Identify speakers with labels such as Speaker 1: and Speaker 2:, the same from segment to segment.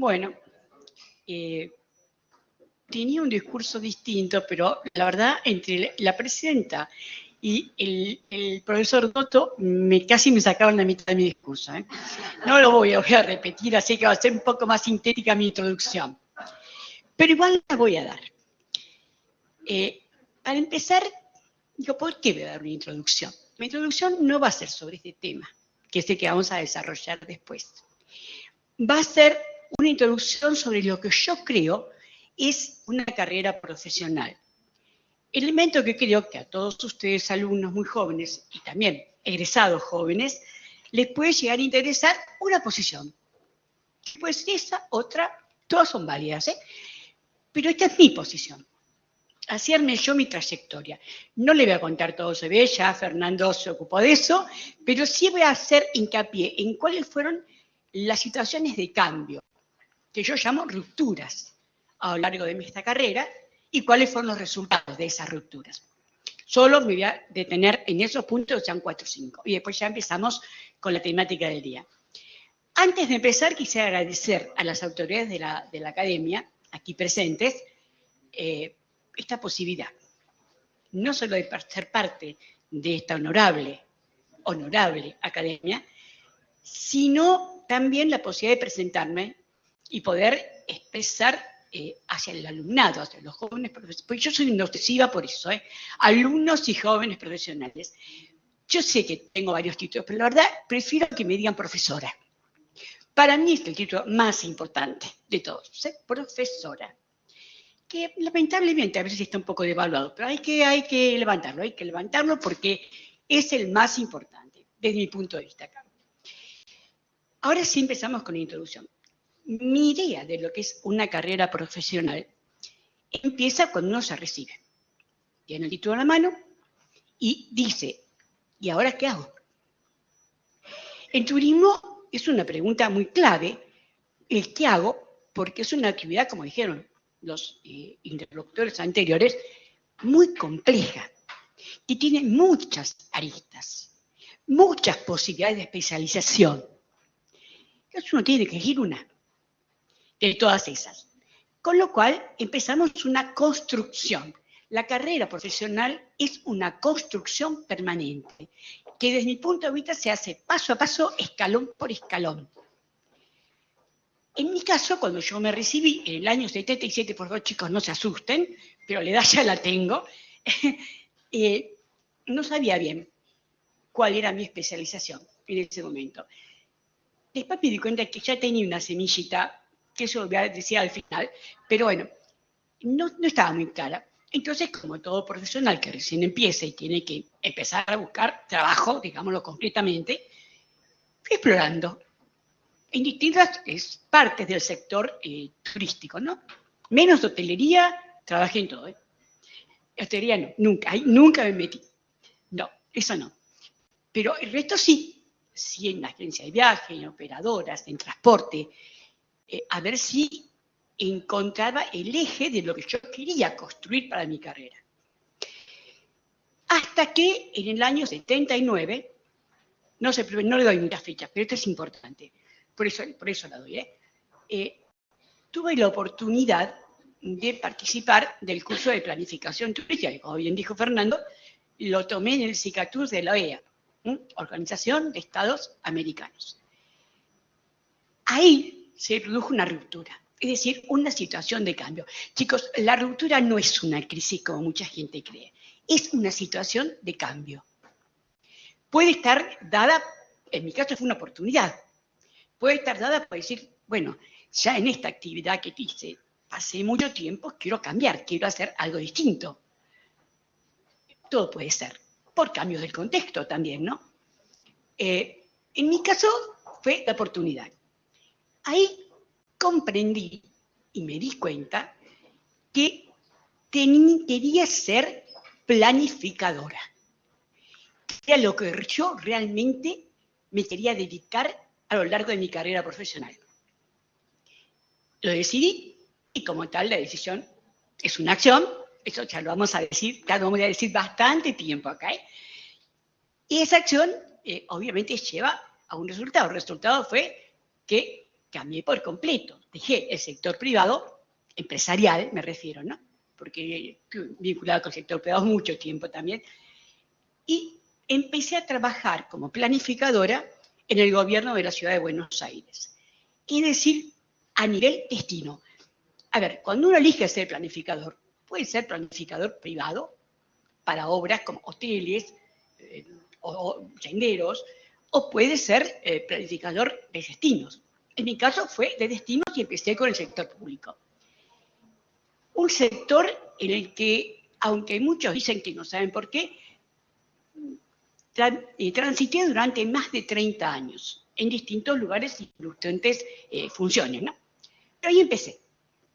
Speaker 1: Bueno, tenía un discurso distinto, pero la verdad, entre la presidenta y el profesor Dotto, casi me sacaron la mitad de mi discurso. No lo voy a repetir, así que va a ser un poco más sintética mi introducción. Pero igual la voy a dar. Para empezar, digo, ¿por qué voy a dar una introducción? Mi introducción no va a ser sobre este tema, que es el que vamos a desarrollar después. Va a ser una introducción sobre lo que yo creo es una carrera profesional. Elemento que creo que a todos ustedes, alumnos muy jóvenes y también egresados jóvenes, les puede llegar a interesar una posición. Pues esa, otra, todas son válidas, pero esta es mi posición. Así armé yo mi trayectoria. No le voy a contar todo se ve, ya Fernando se ocupó de eso, pero sí voy a hacer hincapié en cuáles fueron las situaciones de cambio, que yo llamo rupturas a lo largo de esta carrera, y cuáles fueron los resultados de esas rupturas. Solo me voy a detener en esos puntos, sean 4 o 5, y después ya empezamos con la temática del día. Antes de empezar, quisiera agradecer a las autoridades de la academia, aquí presentes, esta posibilidad, no solo de ser parte de esta honorable academia, sino también la posibilidad de presentarme y poder expresar hacia el alumnado, hacia los jóvenes profesionales, porque yo soy una obsesiva por eso, alumnos y jóvenes profesionales. Yo sé que tengo varios títulos, pero la verdad prefiero que me digan profesora. Para mí es el título más importante de todos, profesora. Que lamentablemente a veces está un poco devaluado, pero hay que levantarlo porque es el más importante, desde mi punto de vista acá. Ahora sí empezamos con la introducción. Mi idea de lo que es una carrera profesional empieza cuando uno se recibe. Tiene el título en la mano y dice, ¿y ahora qué hago? En turismo es una pregunta muy clave, el qué hago, porque es una actividad, como dijeron los interlocutores anteriores, muy compleja, que tiene muchas aristas, muchas posibilidades de especialización. Entonces uno tiene que elegir una de todas esas. Con lo cual empezamos una construcción. La carrera profesional es una construcción permanente, que desde mi punto de vista se hace paso a paso, escalón por escalón. En mi caso, cuando yo me recibí en el año 77, por favor chicos no se asusten, pero la edad ya la tengo, no sabía bien cuál era mi especialización en ese momento. Después me di cuenta que ya tenía una semillita, que eso lo voy a decir al final, pero bueno, no estaba muy clara. Entonces, como todo profesional que recién empieza y tiene que empezar a buscar trabajo, digámoslo concretamente, fui explorando en distintas partes del sector turístico, ¿no? Menos de hotelería, trabajé en todo. Hotelería no, nunca me metí. No, eso no. Pero el resto sí en la agencia de viaje, en operadoras, en transporte, a ver si encontraba el eje de lo que yo quería construir para mi carrera. Hasta que en el año 79, no le doy muchas fechas, pero esto es importante, por eso la doy, tuve la oportunidad de participar del curso de planificación turística, que como bien dijo Fernando, lo tomé en el CICATUR de la OEA, Organización de Estados Americanos. Ahí se produjo una ruptura, es decir, una situación de cambio. Chicos, la ruptura no es una crisis como mucha gente cree, es una situación de cambio. Puede estar dada, en mi caso fue una oportunidad, puede estar dada por decir, bueno, ya en esta actividad que hice hace mucho tiempo, quiero cambiar, quiero hacer algo distinto. Todo puede ser, por cambios del contexto también, ¿no? En mi caso fue la oportunidad. Ahí comprendí y me di cuenta que quería ser planificadora. Era lo que yo realmente me quería dedicar a lo largo de mi carrera profesional. Lo decidí y como tal la decisión es una acción, eso ya lo vamos a decir, ya lo vamos a decir bastante tiempo acá. Y esa acción obviamente lleva a un resultado. El resultado fue que cambié por completo. Dejé el sector privado, empresarial me refiero, ¿no? Porque vinculado con el sector privado mucho tiempo también. Y empecé a trabajar como planificadora en el gobierno de la ciudad de Buenos Aires. Es decir, a nivel destino. A ver, cuando uno elige ser planificador, puede ser planificador privado para obras como hoteles o senderos, o puede ser planificador de destinos. En mi caso fue de destinos y empecé con el sector público. Un sector en el que, aunque muchos dicen que no saben por qué, transité durante más de 30 años en distintos lugares y diferentes funciones, ¿no? Pero ahí empecé.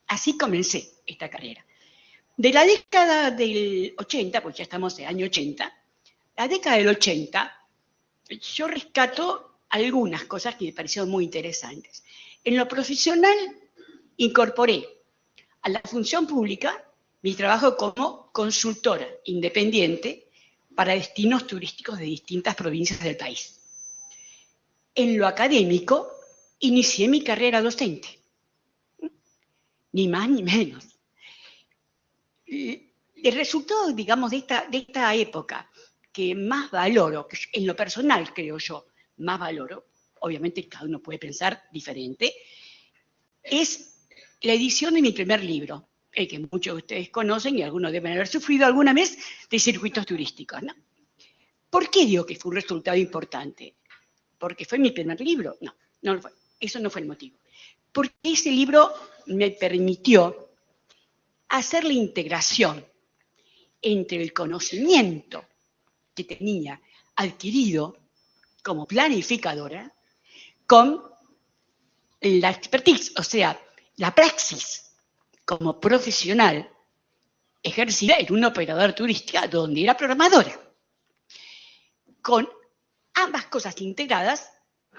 Speaker 1: Así comencé esta carrera. De la década del 80, pues ya estamos en el año 80, la década del 80, yo rescato algunas cosas que me parecieron muy interesantes. En lo profesional, incorporé a la función pública mi trabajo como consultora independiente para destinos turísticos de distintas provincias del país. En lo académico, inicié mi carrera docente. Ni más ni menos. El resultado, digamos, de esta época que más valoro, que en lo personal creo yo, más valoro, obviamente cada uno puede pensar diferente, es la edición de mi primer libro, el que muchos de ustedes conocen y algunos deben haber sufrido alguna vez de circuitos turísticos, ¿no? ¿Por qué digo que fue un resultado importante? ¿Porque fue mi primer libro? No, no lo fue. Eso no fue el motivo. Porque ese libro me permitió hacer la integración entre el conocimiento que tenía adquirido como planificadora con la expertise, o sea, la praxis como profesional ejercida en una operadora turística donde era programadora. Con ambas cosas integradas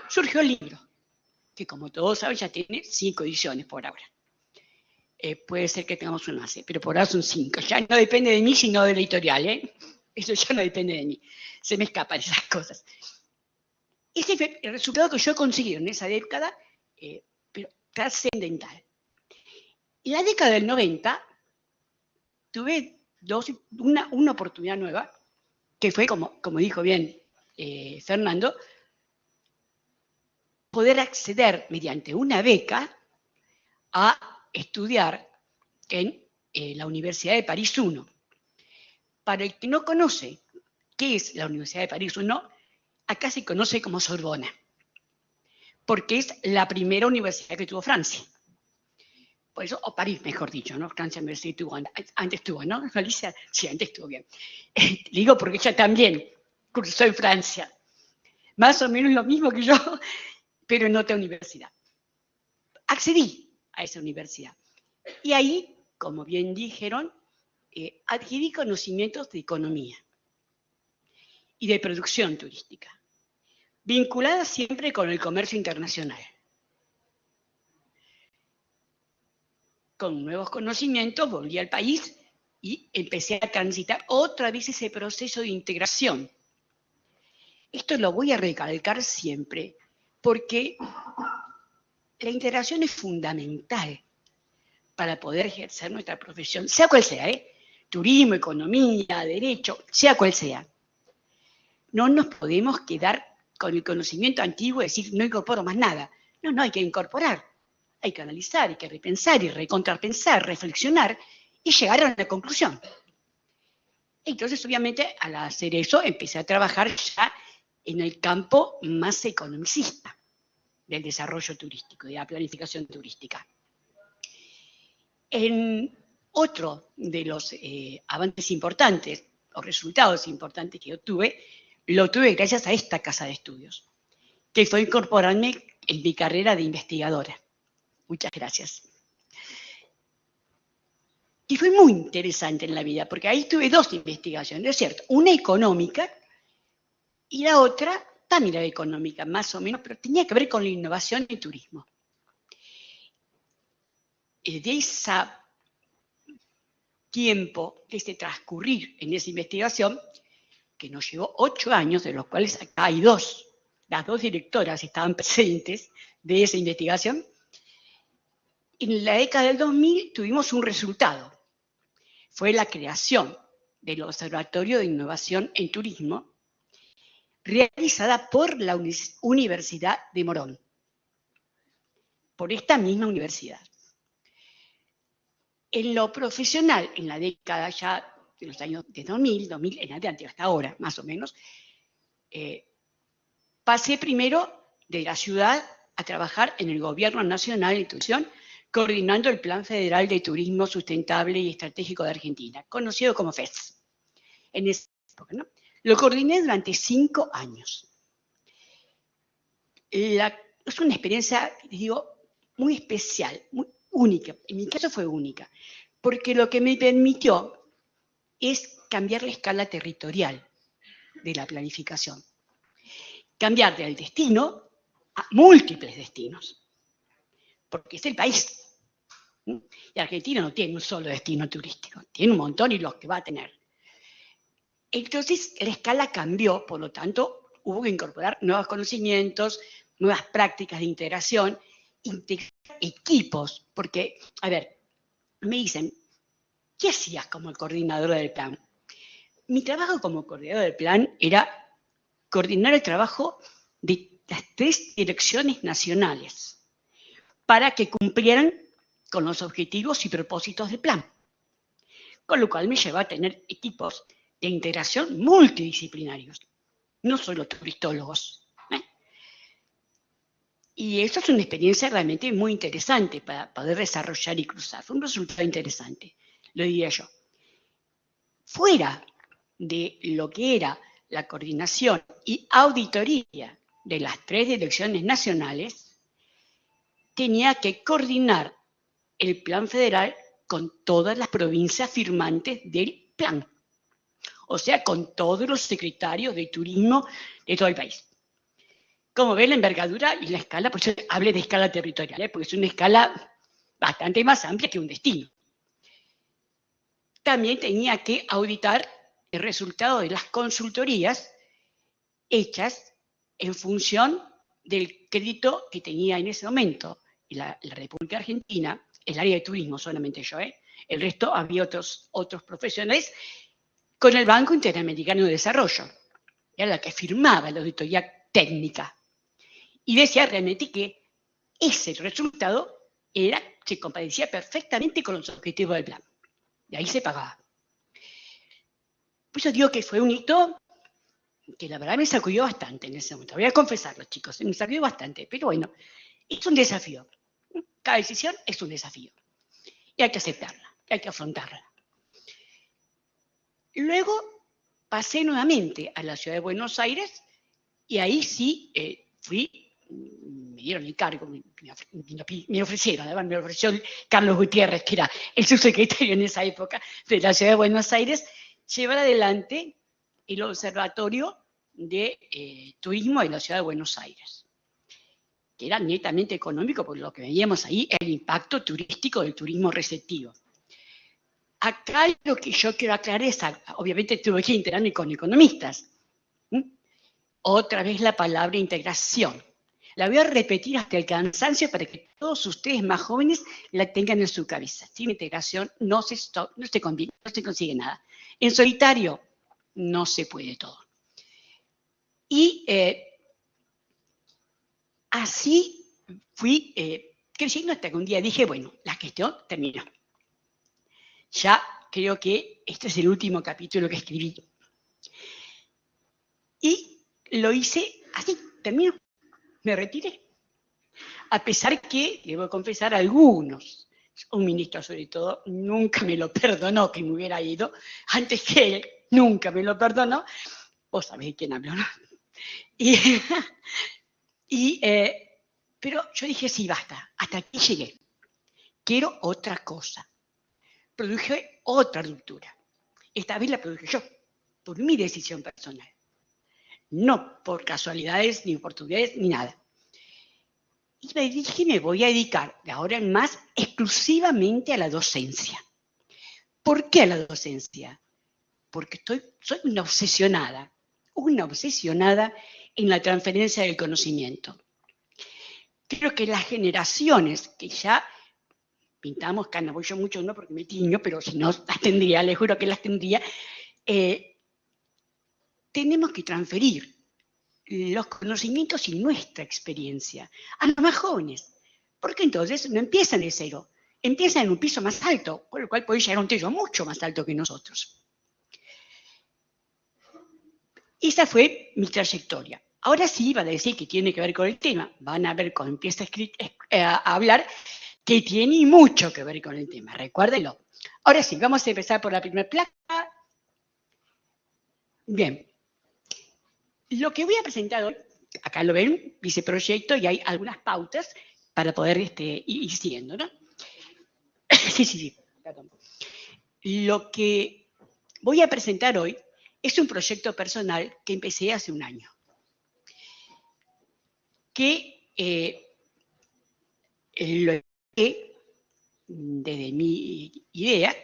Speaker 1: surgió el libro, que como todos saben ya tiene 5 ediciones por ahora. Puede ser que tengamos una más, pero por ahora son 5. Ya no depende de mí, sino de la editorial, ¿eh? Eso ya no depende de mí. Se me escapan esas cosas. Ese fue el resultado que yo conseguí en esa década, pero trascendental. En la década del 90 tuve una oportunidad nueva, que fue, como dijo bien Fernando, poder acceder mediante una beca a estudiar en la Universidad de París I. Para el que no conoce qué es la Universidad de París I, acá se conoce como Sorbona, porque es la primera universidad que tuvo Francia. Por eso, o París, mejor dicho, ¿no? Francia me tuvo, antes tuvo, ¿no? Alicia, sí, antes estuvo bien. Digo porque ella también cursó en Francia. Más o menos lo mismo que yo, pero en otra universidad. Accedí a esa universidad. Y ahí, como bien dijeron, adquirí conocimientos de economía y de producción turística, vinculadas siempre con el comercio internacional. Con nuevos conocimientos volví al país y empecé a transitar otra vez ese proceso de integración. Esto lo voy a recalcar siempre, porque la integración es fundamental para poder ejercer nuestra profesión, sea cual sea, turismo, economía, derecho, sea cual sea. No nos podemos quedar con el conocimiento antiguo y decir, no incorporo más nada. No, hay que incorporar. Hay que analizar, hay que repensar y recontrapensar, reflexionar y llegar a una conclusión. Entonces, obviamente, al hacer eso, empecé a trabajar ya en el campo más economicista del desarrollo turístico, de la planificación turística. En otro de los avances importantes o resultados importantes que yo tuve, lo tuve gracias a esta casa de estudios, que fue incorporarme en mi carrera de investigadora. Muchas gracias. Y fue muy interesante en la vida, porque ahí tuve 2 investigaciones, ¿no es cierto? Una económica y la otra también era económica, más o menos, pero tenía que ver con la innovación y turismo. De ese tiempo, de ese transcurrir en esa investigación, que nos llevó 8 años, de los cuales acá hay 2, las 2 directoras estaban presentes de esa investigación, En la década del 2000 tuvimos un resultado. Fue la creación del Observatorio de Innovación en Turismo, realizada por la Universidad de Morón, por esta misma universidad. En lo profesional, en la década ya de los años de 2000 en adelante, hasta ahora, más o menos, pasé primero de la ciudad a trabajar en el Gobierno Nacional de Turismo, coordinando el Plan Federal de Turismo Sustentable y Estratégico de Argentina, conocido como FES. En esa época, ¿no? Lo coordiné durante 5 años. Es una experiencia, les digo, muy especial, muy única. En mi caso fue única, porque lo que me permitió es cambiar la escala territorial de la planificación. Cambiar del destino a múltiples destinos, porque es el país. Y Argentina no tiene un solo destino turístico, tiene un montón y los que va a tener. Entonces la escala cambió, por lo tanto hubo que incorporar nuevos conocimientos, nuevas prácticas de integración, integrar equipos, porque, a ver, me dicen, ¿qué hacías como coordinadora del plan? Mi trabajo como coordinadora del plan era coordinar el trabajo de las 3 direcciones nacionales para que cumplieran con los objetivos y propósitos del plan. Con lo cual me lleva a tener equipos de integración multidisciplinarios, no solo turistólogos. Y eso es una experiencia realmente muy interesante para poder desarrollar y cruzar. Fue un resultado interesante, lo diría yo. Fuera de lo que era la coordinación y auditoría de las 3 direcciones nacionales, tenía que coordinar el plan federal con todas las provincias firmantes del plan. O sea, con todos los secretarios de turismo de todo el país. Como ven, la envergadura y la escala, por eso hablé de escala territorial, porque es una escala bastante más amplia que un destino. También tenía que auditar el resultado de las consultorías hechas en función del crédito que tenía en ese momento la República Argentina, el área de turismo solamente yo, el resto había otros profesionales, con el Banco Interamericano de Desarrollo, era la que firmaba la auditoría técnica. Y decía realmente que ese resultado se compadecía perfectamente con los objetivos del plan. De ahí se pagaba. Por eso digo que fue un hito que la verdad me sacudió bastante en ese momento. Voy a confesarlo, chicos, me sacudió bastante. Pero bueno, es un desafío. Cada decisión es un desafío. Y hay que aceptarla, hay que afrontarla. Luego pasé nuevamente a la ciudad de Buenos Aires y ahí sí me dieron el cargo, me ofrecieron, además me ofreció Carlos Gutiérrez, que era el subsecretario en esa época de la ciudad de Buenos Aires, llevar adelante el Observatorio de Turismo de la ciudad de Buenos Aires, que era netamente económico, por lo que veíamos ahí, el impacto turístico del turismo receptivo. Acá lo que yo quiero aclarar es, obviamente tuve que integrarme con economistas. Otra vez la palabra integración. La voy a repetir hasta el cansancio para que todos ustedes más jóvenes la tengan en su cabeza. Sin integración no se consigue nada. En solitario no se puede todo. Y así fui creciendo hasta que un día dije, bueno, la gestión terminó. Ya creo que este es el último capítulo que escribí. Y lo hice así, terminó. Me retiré. A pesar que, debo confesar, algunos, un ministro sobre todo, nunca me lo perdonó que me hubiera ido, antes que él, nunca me lo perdonó. Vos sabés de quién hablo, ¿no? Pero yo dije, sí, basta, hasta aquí llegué. Quiero otra cosa. Produje otra ruptura. Esta vez la produje yo, por mi decisión personal. No por casualidades, ni oportunidades, ni nada. Y me dije, me voy a dedicar de ahora en más exclusivamente a la docencia. ¿Por qué a la docencia? Porque soy una obsesionada en la transferencia del conocimiento. Creo que las generaciones que ya pintamos canas, voy yo mucho no porque me tiño, pero si no las tendría, les juro que las tendría, tenemos que transferir los conocimientos y nuestra experiencia a los más jóvenes, porque entonces no empiezan de cero, empiezan en un piso más alto, con lo cual pueden llegar a un techo mucho más alto que nosotros. Esa fue mi trayectoria. Ahora sí, van a decir que tiene que ver con el tema, van a ver cuando empieza a hablar que tiene mucho que ver con el tema, recuérdenlo. Ahora sí, vamos a empezar por la primera placa. Bien, lo que voy a presentar hoy, acá lo ven, dice proyecto y hay algunas pautas para poder ir siguiendo, ¿no? Sí, perdón. Lo que voy a presentar hoy es un proyecto personal que empecé hace un año, que lo empecé desde mi idea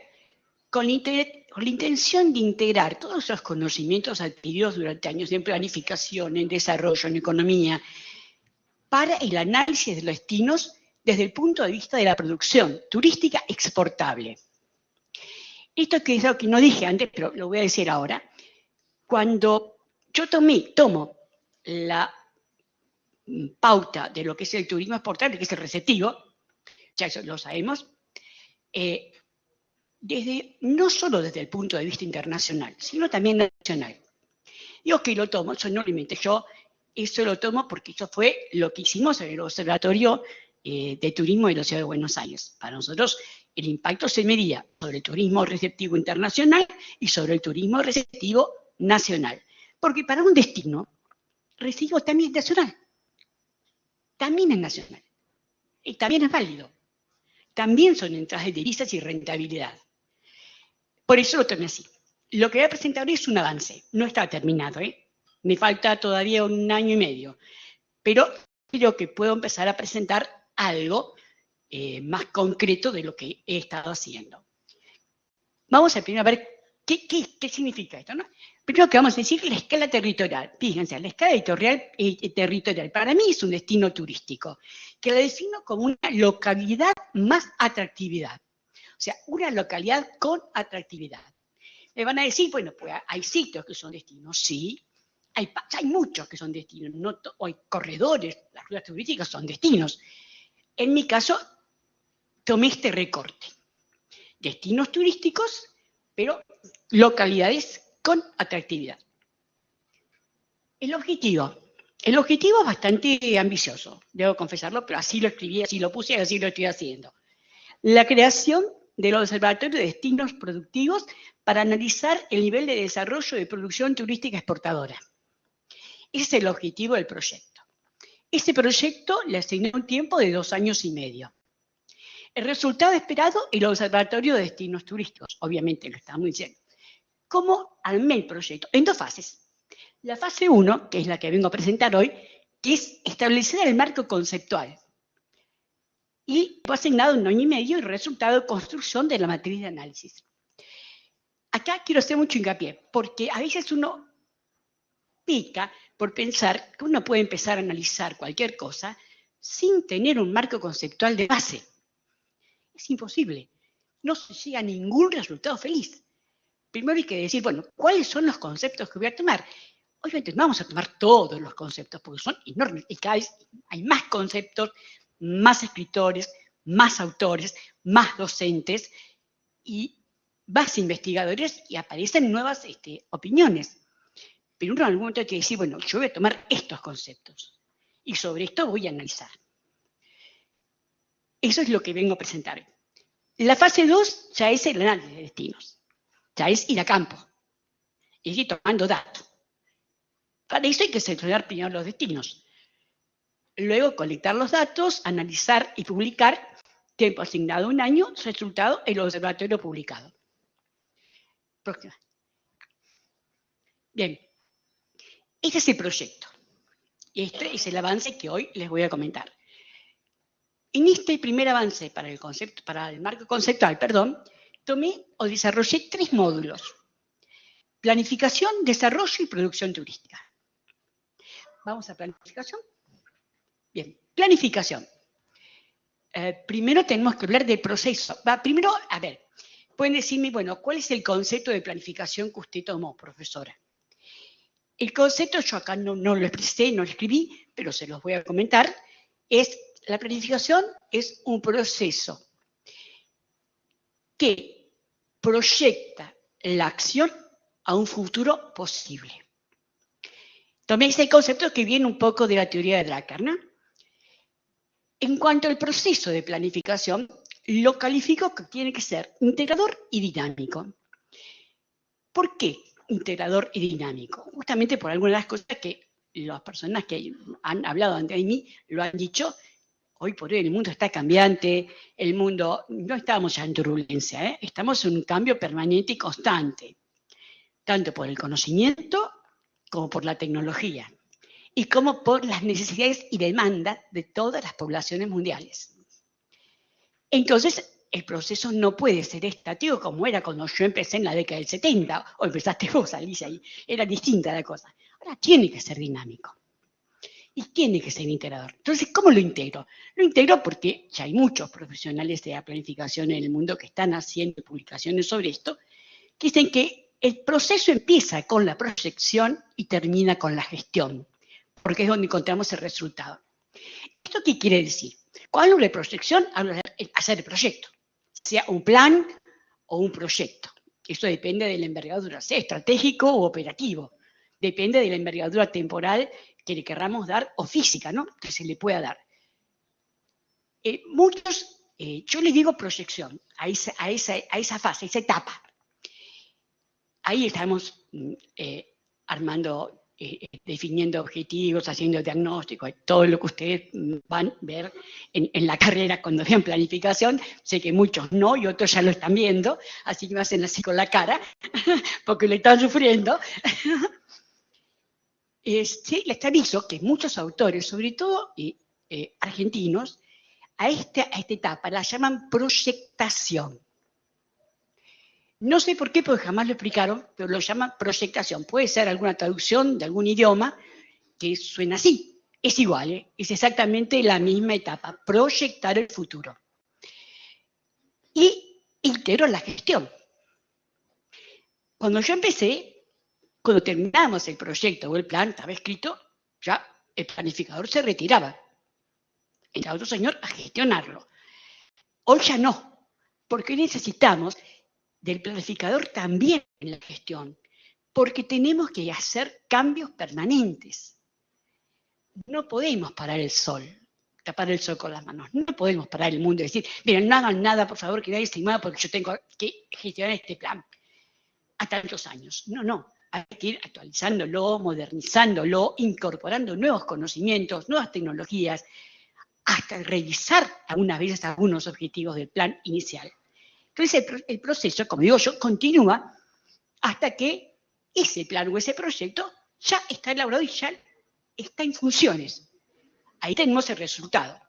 Speaker 1: con la intención de integrar todos los conocimientos adquiridos durante años en planificación, en desarrollo, en economía, para el análisis de los destinos desde el punto de vista de la producción turística exportable. Esto que es lo que no dije antes, pero lo voy a decir ahora. Cuando yo tomo la pauta de lo que es el turismo exportable, que es el receptivo, ya eso lo sabemos, no solo desde el punto de vista internacional, sino también nacional. Digo que lo tomo, eso no lo inventé yo, eso lo tomo porque eso fue lo que hicimos en el Observatorio de Turismo de la Ciudad de Buenos Aires. Para nosotros el impacto se medía sobre el turismo receptivo internacional y sobre el turismo receptivo nacional. Porque para un destino, receptivo también es nacional, también es nacional, y también es válido. También son entradas de divisas y rentabilidad. Por eso lo tomé así. Lo que voy a presentar hoy es un avance, no está terminado, me falta todavía un año y medio, pero creo que puedo empezar a presentar algo más concreto de lo que he estado haciendo. Vamos a primero a ver qué significa esto, ¿no? Primero que vamos a decir la escala territorial. Fíjense, la escala territorial para mí es un destino turístico, que la defino como una localidad más atractividad. O sea, una localidad con atractividad. Me van a decir, bueno, pues hay sitios que son destinos, sí, hay muchos que son destinos, no hay corredores, las rutas turísticas son destinos. En mi caso, tomé este recorte. Destinos turísticos, pero localidades con atractividad. El objetivo es bastante ambicioso, debo confesarlo, pero así lo escribí, así lo puse y así lo estoy haciendo. La creación del Observatorio de Destinos Productivos para analizar el nivel de desarrollo de producción turística exportadora. Ese es el objetivo del proyecto. Este proyecto le asigné un tiempo de 2 años y medio. El resultado esperado, el Observatorio de Destinos Turísticos, obviamente lo estamos diciendo. ¿Cómo armé el proyecto? En 2 fases. La fase 1, que es la que vengo a presentar hoy, que es establecer el marco conceptual. Y fue asignado 1 año y medio el resultado, construcción de la matriz de análisis. Acá quiero hacer mucho hincapié, porque a veces uno pica por pensar que uno puede empezar a analizar cualquier cosa sin tener un marco conceptual de base. Es imposible. No se llega a ningún resultado feliz. Primero hay que decir, bueno, ¿cuáles son los conceptos que voy a tomar? Obviamente no vamos a tomar todos los conceptos, porque son enormes, y cada vez hay más conceptos, más escritores, más autores, más docentes, y más investigadores, y aparecen nuevas opiniones. Pero uno en algún momento tiene que decir, bueno, yo voy a tomar estos conceptos, y sobre esto voy a analizar. Eso es lo que vengo a presentar. La fase 2 ya es el análisis de destinos, ya es ir a campo, es ir tomando datos. Para eso hay que seleccionar primero los destinos, luego colectar los datos, analizar y publicar, tiempo asignado 1 año, resultado el observatorio publicado. Próxima. Bien, este es el proyecto, y este es el avance que hoy les voy a comentar. En este primer avance para el marco conceptual, tomé o desarrollé 3 módulos: planificación, desarrollo y producción turística. Vamos a planificación. Bien, planificación. primero tenemos que hablar del proceso. Primero, a ver, pueden decirme, bueno, ¿cuál es el concepto de planificación que usted tomó, profesora? El concepto, yo acá no lo expresé, no lo escribí, pero se los voy a comentar, la planificación es un proceso que proyecta la acción a un futuro posible. Tomé ese concepto que viene un poco de la teoría de Drucker, ¿no? En cuanto al proceso de planificación, lo califico que tiene que ser integrador y dinámico. ¿Por qué integrador y dinámico? Justamente por algunas de las cosas que las personas que han hablado antes de mí lo han dicho. Hoy por hoy el mundo está cambiante, el mundo, no estamos ya en turbulencia, estamos en un cambio permanente y constante, tanto por el conocimiento como por la tecnología, y como por las necesidades y demandas de todas las poblaciones mundiales. Entonces, el proceso no puede ser estático como era cuando yo empecé en la década del 70, o empezaste vos, Alicia, y era distinta la cosa. Ahora tiene que ser dinámico. Y tiene que ser integrador. Entonces, ¿cómo lo integro? Lo integro porque ya hay muchos profesionales de la planificación en el mundo que están haciendo publicaciones sobre esto, que dicen que el proceso empieza con la proyección y termina con la gestión, porque es donde encontramos el resultado. ¿Esto qué quiere decir? Cuando hablo de proyección, hablo de hacer el proyecto, sea un plan o un proyecto. Eso depende de la envergadura, sea estratégico o operativo. Depende de la envergadura temporal que le querramos dar, o física, ¿no? Que se le pueda dar. Yo les digo proyección a esa fase, a esa etapa. Ahí estamos armando, definiendo objetivos, haciendo diagnósticos, todo lo que ustedes van a ver en la carrera cuando vean planificación. Sé que muchos no y otros ya lo están viendo, así que me hacen así con la cara, porque lo están sufriendo. Les aviso que muchos autores, sobre todo argentinos, a esta etapa la llaman proyectación. No sé por qué, porque jamás lo explicaron, pero lo llaman proyectación. Puede ser alguna traducción de algún idioma que suena así. Es igual, es exactamente la misma etapa, proyectar el futuro. Y integro la gestión. Cuando yo empecé, cuando terminamos el proyecto o el plan, estaba escrito, ya el planificador se retiraba. Entra otro señor a gestionarlo. Hoy ya no, porque necesitamos del planificador también en la gestión, porque tenemos que hacer cambios permanentes. No podemos parar el sol, tapar el sol con las manos. No podemos parar el mundo y decir, miren, no hagan nada, por favor, que nadie se mueva porque yo tengo que gestionar este plan a tantos años. No. Hay que ir actualizándolo, modernizándolo, incorporando nuevos conocimientos, nuevas tecnologías, hasta revisar algunas veces algunos objetivos del plan inicial. Entonces el proceso, como digo yo, continúa hasta que ese plan o ese proyecto ya está elaborado y ya está en funciones. Ahí tenemos el resultado,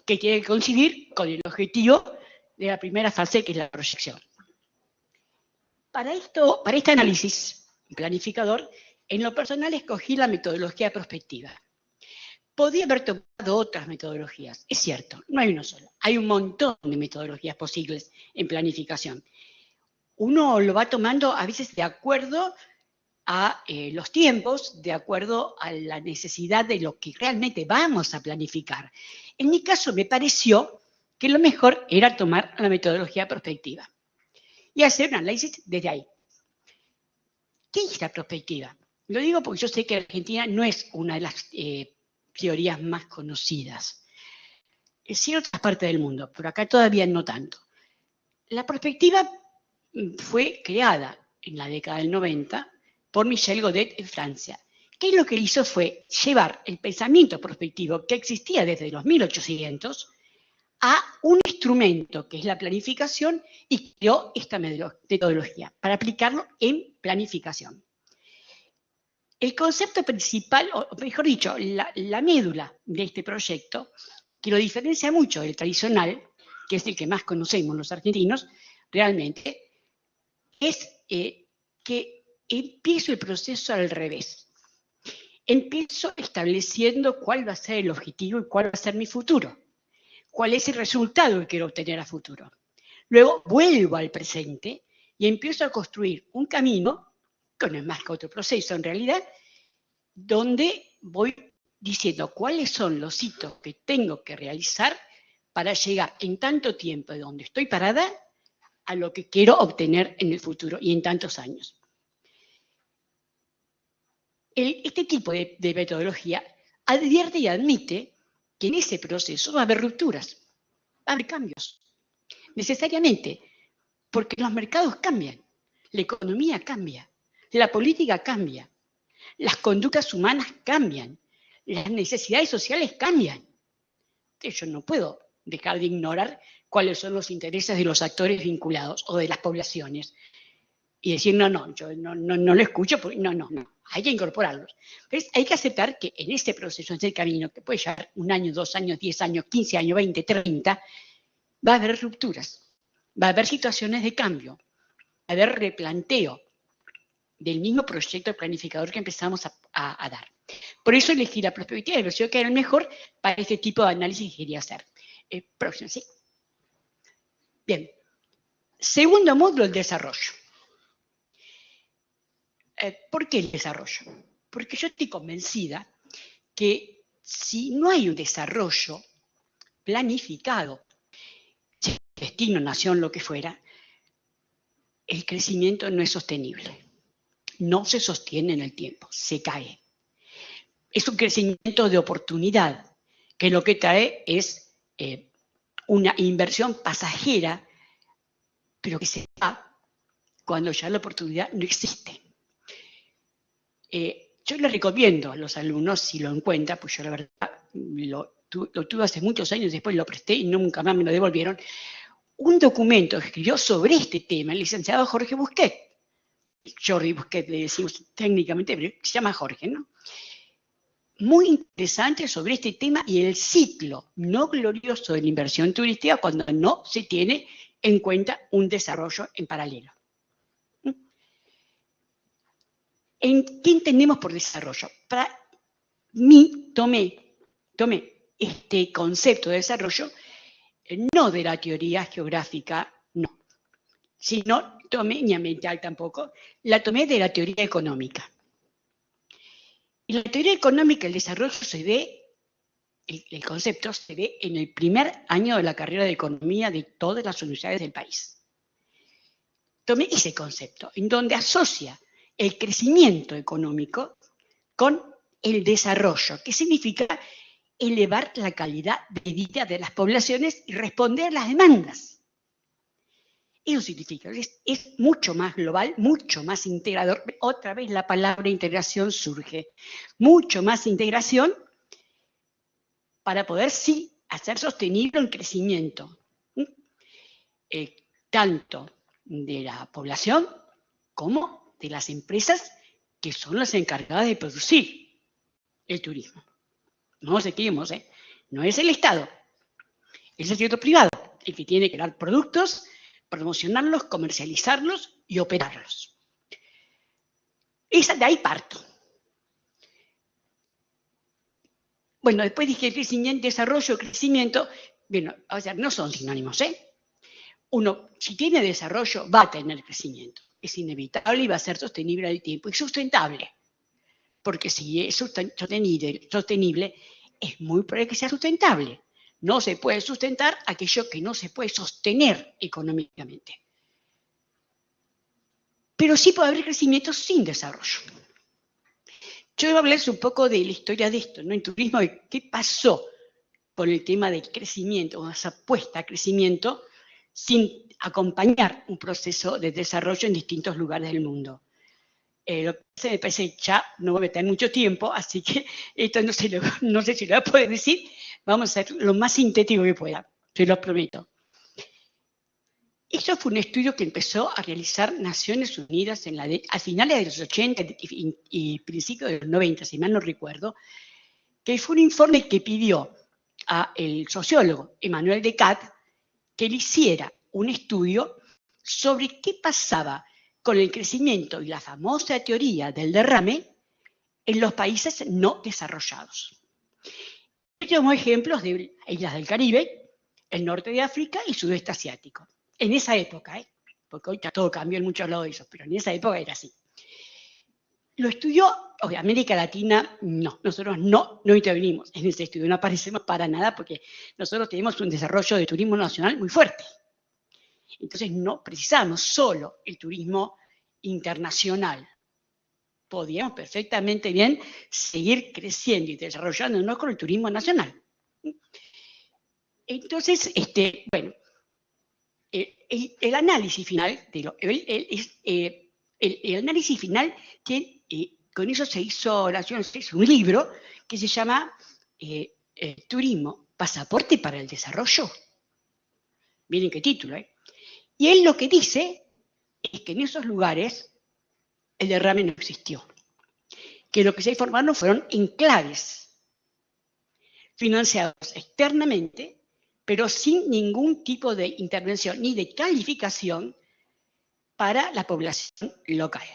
Speaker 1: que tiene que coincidir con el objetivo de la primera fase, que es la proyección. Para este análisis planificador, en lo personal escogí la metodología prospectiva. Podía haber tomado otras metodologías, es cierto, no hay una sola. Hay un montón de metodologías posibles en planificación. Uno lo va tomando a veces de acuerdo a los tiempos, de acuerdo a la necesidad de lo que realmente vamos a planificar. En mi caso me pareció que lo mejor era tomar la metodología prospectiva y hacer un análisis desde ahí. ¿Qué es la prospectiva? Lo digo porque yo sé que Argentina no es una de las teorías más conocidas. Sí en otras partes del mundo, pero acá todavía no tanto. La prospectiva fue creada en la década del 90 por Michel Godet en Francia, que lo que hizo fue llevar el pensamiento prospectivo que existía desde los 1800 a un instrumento que es la planificación y creó esta metodología para aplicarlo en planificación. El concepto principal, o mejor dicho, la médula de este proyecto, que lo diferencia mucho del tradicional, que es el que más conocemos los argentinos, realmente, es que empiezo el proceso al revés. Empiezo estableciendo cuál va a ser el objetivo y cuál va a ser mi futuro. cuál es el resultado que quiero obtener a futuro. Luego vuelvo al presente y empiezo a construir un camino, que no es más que otro proceso en realidad, donde voy diciendo cuáles son los hitos que tengo que realizar para llegar en tanto tiempo de donde estoy parada a lo que quiero obtener en el futuro y en tantos años. Este tipo de metodología advierte y admite que en ese proceso va a haber rupturas, va a haber cambios, necesariamente, porque los mercados cambian, la economía cambia, la política cambia, las conductas humanas cambian, las necesidades sociales cambian. Yo no puedo dejar de ignorar cuáles son los intereses de los actores vinculados o de las poblaciones y decir, no, yo no lo escucho, porque no, hay que incorporarlos. Entonces, hay que aceptar que en este proceso, en ese camino, que puede llevar 1 año, 2 años, 10 años, 15 años, 20, 30, va a haber rupturas, va a haber situaciones de cambio, va a haber replanteo del mismo proyecto planificador que empezamos a dar. Por eso elegí la prospectividad, me pareció que era el mejor para este tipo de análisis que quería hacer. Próximo, ¿sí? Bien. Segundo módulo, el desarrollo. ¿Por qué el desarrollo? Porque yo estoy convencida que si no hay un desarrollo planificado, destino, nación, lo que fuera, el crecimiento no es sostenible. No se sostiene en el tiempo, se cae. Es un crecimiento de oportunidad, que lo que trae es una inversión pasajera, pero que se da cuando ya la oportunidad no existe. Yo les recomiendo a los alumnos, si lo encuentran, pues yo la verdad lo tuve hace muchos años, después lo presté y nunca más me lo devolvieron, un documento que escribió sobre este tema el licenciado Jorge Busquet. Jordi Busquet le decimos técnicamente, pero se llama Jorge, ¿no? Muy interesante sobre este tema y el ciclo no glorioso de la inversión turística cuando no se tiene en cuenta un desarrollo en paralelo. ¿Qué entendemos por desarrollo? Para mí, tomé este concepto de desarrollo no de la teoría geográfica, no, sino tomé, ni ambiental tampoco, la tomé de la teoría económica. Y la teoría económica, el desarrollo se ve, el concepto se ve en el primer año de la carrera de economía de todas las universidades del país. Tomé ese concepto, en donde asocia el crecimiento económico con el desarrollo, que significa elevar la calidad de vida de las poblaciones y responder a las demandas. Eso significa, es mucho más global, mucho más integrador. Otra vez la palabra integración surge. Mucho más integración para poder, sí, hacer sostenible el crecimiento, tanto de la población como de las empresas que son las encargadas de producir el turismo. No nos equivoquemos, no es el Estado, es el sector privado el que tiene que dar productos, promocionarlos, comercializarlos y operarlos. De ahí parto. Bueno, después dije crecimiento, desarrollo, crecimiento. Bueno, o sea, no son sinónimos, Uno, si tiene desarrollo, va a tener crecimiento. Es inevitable y va a ser sostenible al tiempo y sustentable. Porque si es sostenible, es muy probable que sea sustentable. No se puede sustentar aquello que no se puede sostener económicamente. Pero sí puede haber crecimiento sin desarrollo. Yo voy a hablarles un poco de la historia de esto, ¿no? En turismo, de qué pasó con el tema del crecimiento, o esa apuesta a crecimiento, sin acompañar un proceso de desarrollo en distintos lugares del mundo. Lo que me parece que ya no voy a meter mucho tiempo, así que esto no sé si lo voy a poder decir. Vamos a hacer lo más sintético que pueda, se lo prometo. Eso fue un estudio que empezó a realizar Naciones Unidas a finales de los 80 y principios de los 90, si mal no recuerdo, que fue un informe que pidió al sociólogo Emmanuel Descartes que le hiciera un estudio sobre qué pasaba con el crecimiento y la famosa teoría del derrame en los países no desarrollados. Yo tomo ejemplos de islas del Caribe, el norte de África y sudeste asiático. En esa época, porque hoy todo cambió en muchos lados de eso, pero en esa época era así. Lo estudió, América Latina, no. Nosotros no intervenimos en ese estudio, no aparecemos para nada porque nosotros tenemos un desarrollo de turismo nacional muy fuerte. Entonces no precisamos solo el turismo internacional. Podíamos perfectamente bien seguir creciendo y desarrollándonos con el turismo nacional. Entonces, bueno, el análisis final, el análisis final que con eso se hizo un libro que se llama Turismo, pasaporte para el desarrollo. Miren qué título, Y él lo que dice es que en esos lugares el derrame no existió, que lo que se formaron fueron enclaves financiados externamente, pero sin ningún tipo de intervención ni de calificación para la población local.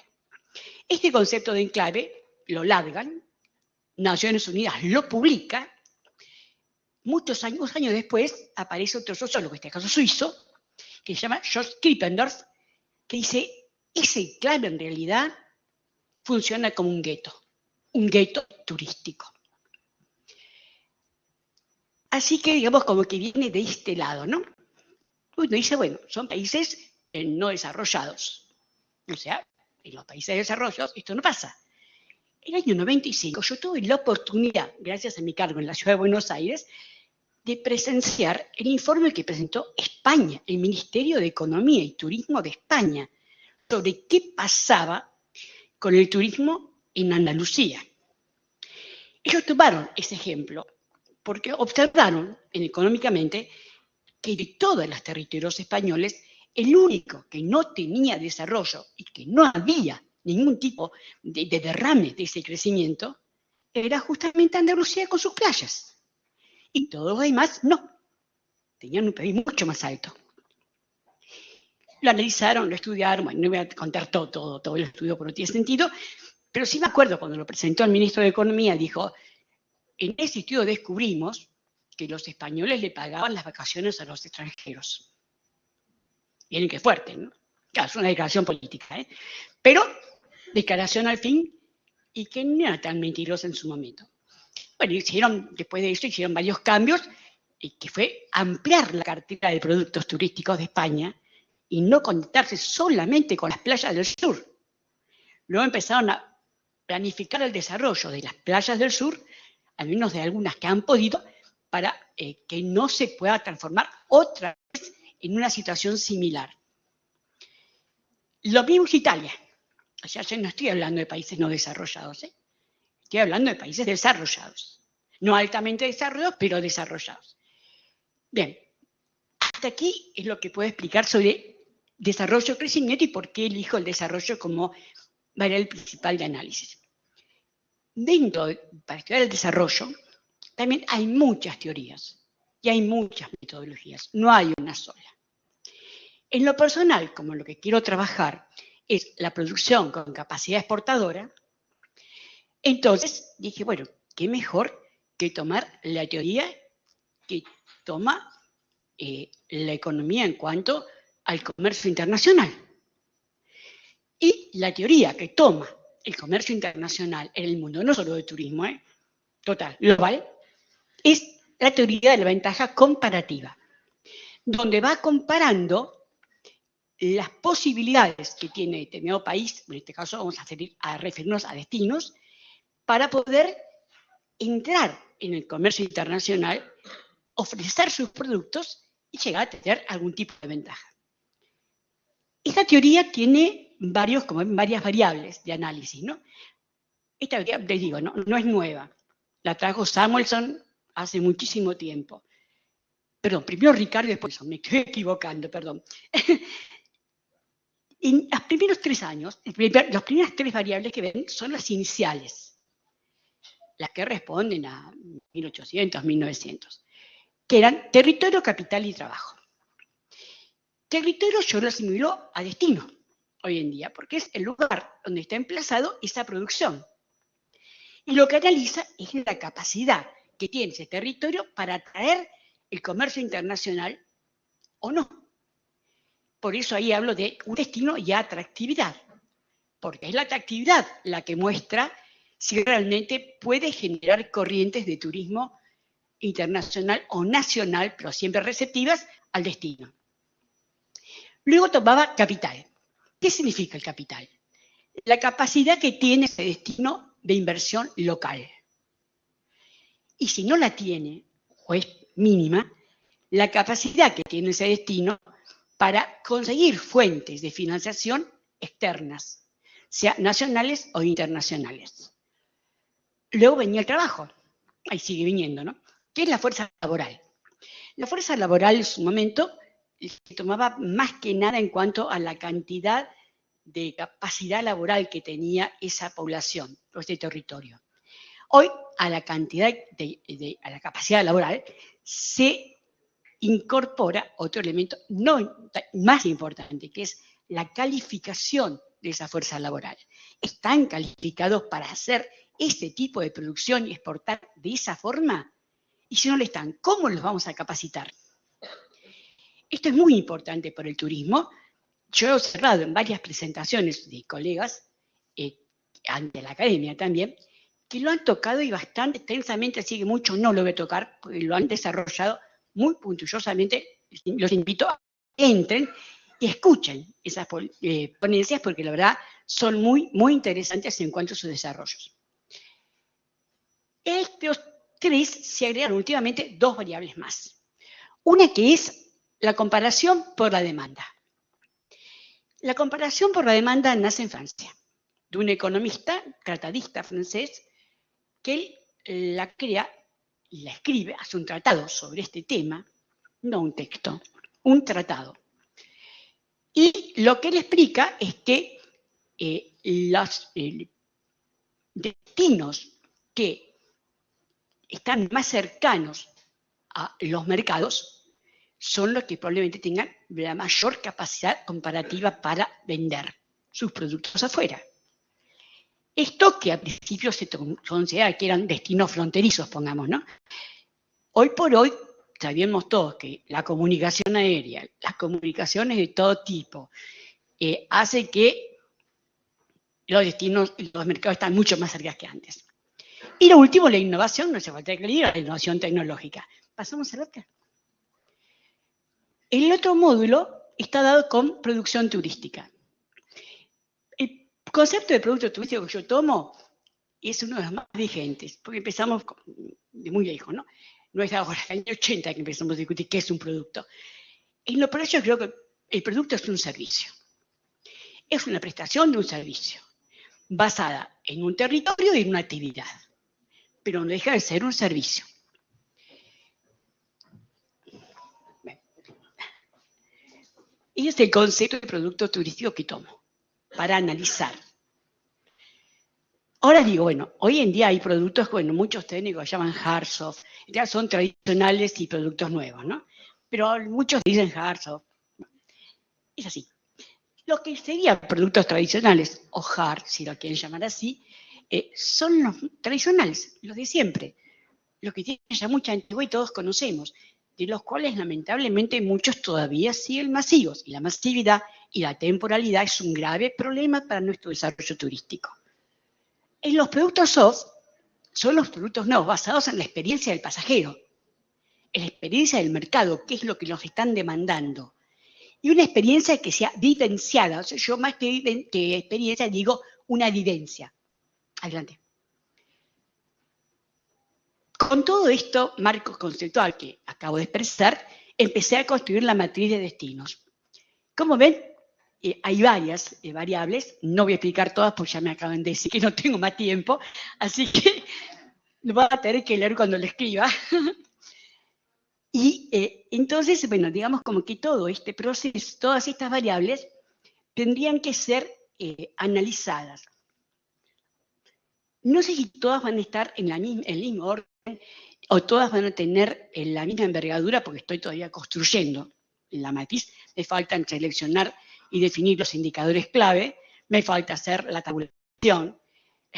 Speaker 1: Este concepto de enclave lo largan, Naciones Unidas lo publica, muchos años después aparece otro sociólogo, en este caso suizo, que se llama George Krippendorf, que dice, ese enclave en realidad funciona como un gueto turístico. Así que, digamos, como que viene de este lado, ¿no? Uno dice, bueno, son países no desarrollados. O sea, en los países desarrollados esto no pasa. En el año 95 yo tuve la oportunidad, gracias a mi cargo en la Ciudad de Buenos Aires, de presenciar el informe que presentó España, el Ministerio de Economía y Turismo de España, sobre qué pasaba con el turismo en Andalucía. Ellos tomaron ese ejemplo porque observaron económicamente que de todos los territorios españoles, el único que no tenía desarrollo y que no había ningún tipo de derrame de ese crecimiento era justamente Andalucía con sus playas. Y todos los demás no. Tenían un PIB mucho más alto. Lo analizaron, lo estudiaron, bueno, no voy a contar todo el estudio porque no tiene sentido, pero sí me acuerdo cuando lo presentó el ministro de Economía, dijo, en ese estudio descubrimos que los españoles le pagaban las vacaciones a los extranjeros. Miren qué fuerte, ¿no? Claro, es una declaración política, pero declaración al fin y que no era tan mentirosa en su momento. Bueno, después de eso hicieron varios cambios, que fue ampliar la cartera de productos turísticos de España y no conectarse solamente con las playas del sur. Luego empezaron a planificar el desarrollo de las playas del sur, al menos de algunas que han podido, para que no se pueda transformar otra vez en una situación similar. Lo mismo es Italia. O sea, yo no estoy hablando de países no desarrollados, estoy hablando de países desarrollados. No altamente desarrollados, pero desarrollados. Bien, hasta aquí es lo que puedo explicar sobre desarrollo, crecimiento y por qué elijo el desarrollo como variable principal de análisis. Para estudiar el desarrollo, también hay muchas teorías y hay muchas metodologías, no hay una sola. En lo personal, como lo que quiero trabajar es la producción con capacidad exportadora, entonces dije, bueno, qué mejor que tomar la teoría que toma la economía en cuanto al comercio internacional. Y la teoría que toma el comercio internacional en el mundo, no solo de turismo, total, global, es la teoría de la ventaja comparativa, donde va comparando las posibilidades que tiene determinado país, en este caso vamos a referirnos a destinos, para poder entrar en el comercio internacional, ofrecer sus productos y llegar a tener algún tipo de ventaja. Esta teoría tiene varias variables de análisis, ¿no? Esta teoría, les digo, no es nueva. La trajo Samuelson hace muchísimo tiempo. Perdón, primero Ricardo y después me estoy equivocando, perdón. En los primeros 3 años, las primeras 3 variables que ven son las iniciales, las que responden a 1800, 1900, que eran territorio, capital y trabajo. Territorio yo lo asimilo a destino hoy en día, porque es el lugar donde está emplazado esa producción. Y lo que analiza es la capacidad que tiene ese territorio para atraer el comercio internacional o no. Por eso ahí hablo de un destino y atractividad, porque es la atractividad la que muestra si realmente puede generar corrientes de turismo internacional o nacional, pero siempre receptivas al destino. Luego tomaba capital. ¿Qué significa el capital? La capacidad que tiene ese destino de inversión local. Y si no la tiene, o es mínima, la capacidad que tiene ese destino para conseguir fuentes de financiación externas, sea nacionales o internacionales. Luego venía el trabajo, ahí sigue viniendo, ¿no? ¿Qué es la fuerza laboral? La fuerza laboral en su momento se tomaba más que nada en cuanto a la cantidad de capacidad laboral que tenía esa población o ese territorio. Hoy, a la cantidad a la capacidad laboral se incorpora otro elemento no más importante, que es la calificación de esa fuerza laboral. ¿Están calificados para hacer ese tipo de producción y exportar de esa forma? Y si no lo están, ¿cómo los vamos a capacitar? Esto es muy importante para el turismo. Yo he observado en varias presentaciones de colegas, ante la academia también, que lo han tocado y bastante extensamente, así que mucho no lo voy a tocar, porque lo han desarrollado muy puntullosamente. Los invito a que entren y escuchen esas ponencias, porque la verdad son muy, muy interesantes en cuanto a sus desarrollos. Estos tres se agregaron últimamente dos variables más. Una que es la comparación por la demanda. La comparación por la demanda nace en Francia, de un economista, tratadista francés, que él la crea y la escribe, hace un tratado sobre este tema, no un texto, un tratado. Y lo que él explica es que los destinos que están más cercanos a los mercados son los que probablemente tengan la mayor capacidad comparativa para vender sus productos afuera. Esto que al principio se consideraba que eran destinos fronterizos, pongamos, ¿no? Hoy por hoy sabemos todos que la comunicación aérea, las comunicaciones de todo tipo, hace que los destinos, los mercados están mucho más cerca que antes. Y lo último, la innovación, no hace falta que le diga, la innovación tecnológica. Pasamos al otro. El otro módulo está dado con producción turística. El concepto de producto turístico que yo tomo es uno de los más vigentes, porque empezamos de muy lejos, ¿no? No es ahora, en el año 80 que empezamos a discutir qué es un producto. En lo por eso creo que el producto es un servicio. Es una prestación de un servicio, basada en un territorio y en una actividad, pero no deja de ser un servicio. Y es el concepto de producto turístico que tomo para analizar. Ahora digo, bueno, hoy en día hay productos que, bueno, muchos técnicos llaman hard soft, ya son tradicionales y productos nuevos, ¿no? Pero muchos dicen hard soft. Es así. Lo que serían productos tradicionales, o hard, si lo quieren llamar así, son los tradicionales, los de siempre, los que tienen ya mucha antigüedad y todos conocemos, de los cuales lamentablemente muchos todavía siguen masivos, y la masividad y la temporalidad es un grave problema para nuestro desarrollo turístico. En los productos soft son los productos nuevos, basados en la experiencia del pasajero, en la experiencia del mercado, qué es lo que nos están demandando. Y una experiencia que sea vivenciada, o sea, yo más que experiencia digo una vivencia. Adelante. Con todo esto, marco conceptual que acabo de expresar, empecé a construir la matriz de destinos. Como ven, hay varias variables, no voy a explicar todas porque ya me acaban de decir que no tengo más tiempo, así que lo voy a tener que leer cuando lo escriba. Y entonces, bueno, digamos como que todo este proceso, todas estas variables tendrían que ser analizadas. No sé si todas van a estar en el mismo orden o todas van a tener la misma envergadura porque estoy todavía construyendo la matriz. Me faltan seleccionar y definir los indicadores clave, me falta hacer la tabulación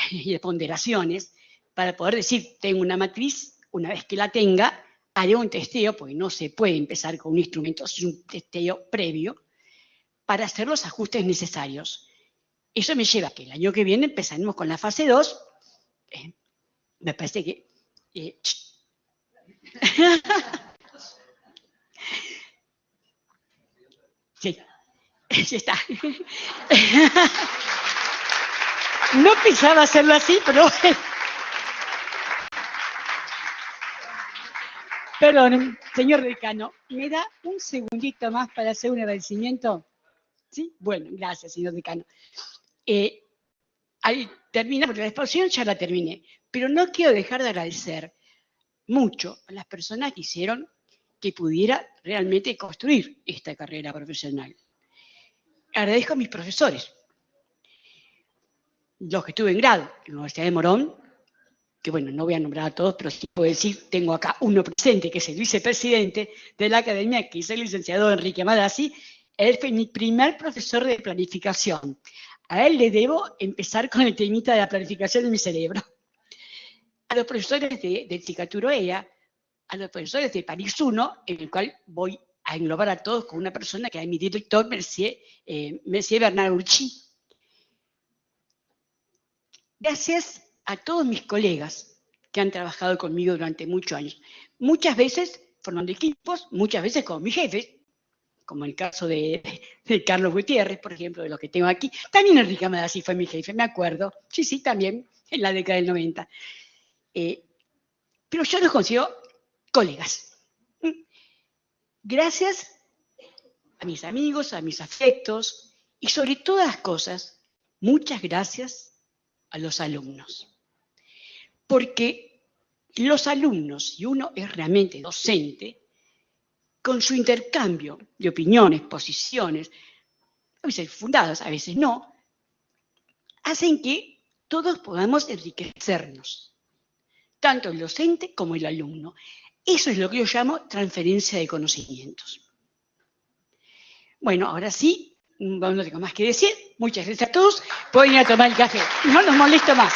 Speaker 1: y de ponderaciones para poder decir, tengo una matriz, una vez que la tenga, haré un testeo, porque no se puede empezar con un instrumento sin un testeo previo, para hacer los ajustes necesarios. Eso me lleva a que el año que viene empezaremos con la fase 2. Me parece que... sí, sí está. No pensaba hacerlo así, pero... Perdón, señor decano, ¿me da un segundito más para hacer un agradecimiento? ¿Sí? Bueno, gracias, señor decano. Al terminar, porque la exposición ya la terminé, pero no quiero dejar de agradecer mucho a las personas que hicieron que pudiera realmente construir esta carrera profesional. Agradezco a mis profesores, los que estuve en grado, en la Universidad de Morón, que bueno, no voy a nombrar a todos, pero sí puedo decir, tengo acá uno presente, que es el vicepresidente de la academia, que es el licenciado Enrique Madasi. Él fue mi primer profesor de planificación. A él le debo empezar con el temita de la planificación de mi cerebro. A los profesores del Cicaturo EA, a los profesores de París 1, en el cual voy a englobar a todos con una persona que es mi director, Monsieur Bernard Urchi. Gracias a todos mis colegas que han trabajado conmigo durante muchos años. Muchas veces formando equipos, muchas veces con mis jefes, como el caso de Carlos Gutiérrez, por ejemplo, de los que tengo aquí. También Enrique Madasi fue mi jefe, me acuerdo. Sí, también, en la década del 90. Pero yo los considero colegas. Gracias a mis amigos, a mis afectos y sobre todas las cosas, muchas gracias a los alumnos. Porque los alumnos, si uno es realmente docente, con su intercambio de opiniones, posiciones, a veces fundadas, a veces no, hacen que todos podamos enriquecernos, tanto el docente como el alumno. Eso es lo que yo llamo transferencia de conocimientos. Bueno, ahora sí, no tengo más que decir. Muchas gracias a todos. Pueden ir a tomar el café. No los molesto más.